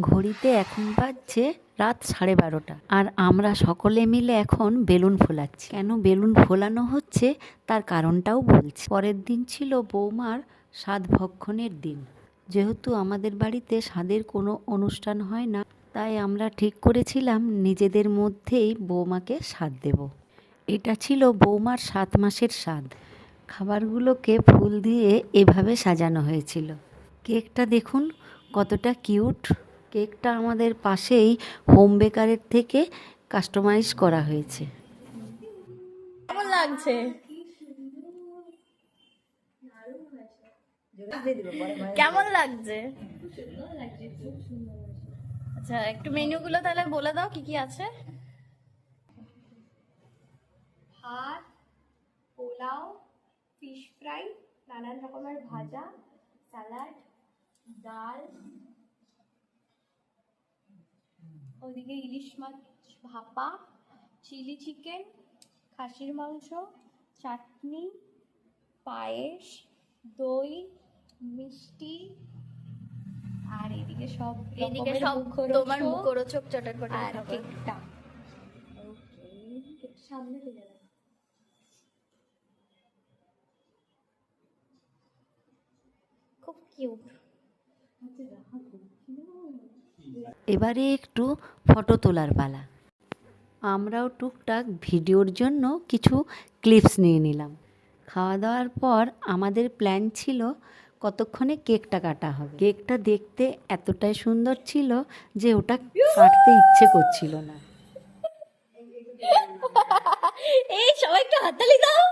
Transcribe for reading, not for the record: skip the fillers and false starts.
ঘড়িতে এখন বাজছে রাত 12:30 আর আমরা সকলে মিলে এখন বেলুন ফোলাচ্ছি। কেন বেলুন ফোলানো হচ্ছে তার কারণটাও বলছি। পরের দিন ছিল বৌমার সাধ ভক্ষণের দিন। যেহেতু আমাদের বাড়িতে স্বাদের কোনো অনুষ্ঠান হয় না, তাই আমরা ঠিক করেছিলাম নিজেদের মধ্যেই বৌমাকে স্বাদ দেব। এটা ছিল বৌমার 7 মাসের স্বাদ। খাবারগুলোকে ফুল দিয়ে এভাবে সাজানো হয়েছিল। কেকটা দেখুন কতটা কিউট। কেকটা আমাদের পাশেই হোম বেকারের থেকে কাস্টমাইজ করা হয়েছে। কেমন লাগছে? কেমন লাগছে? আচ্ছা, একটু মেনুগুলো তাহলে বলে দাও কি কি আছে। ভাত, পোলাও, ফিশ ফ্রাই, নানান রকমের ভাজা, স্যালাড, ডাল, ওদিকে ইলিশ মাছ ভাপা, চিলি চিকেন, খাসির মাংস, চাটনি, পায়েস, দই, মিষ্টি, আর এদিকে সব তোমার মুখরোচক চটপটি আর খাবার। কেকটা সামনে দিয়ে যাবে। খুব কিউট। এবারে একটু ফটো তোলার পালা। আমরাও টুকটাক ভিডিওর জন্য কিছু ক্লিপস নিয়ে নিলাম। খাওয়া দাওয়ার পর আমাদের প্ল্যান ছিল কতক্ষণে কেকটা কাটা হবে। কেকটা দেখতে এতটাই সুন্দর ছিল যে ওটা কাটতে ইচ্ছে করছিল না। এই সবাই একটু হাততালি দাও।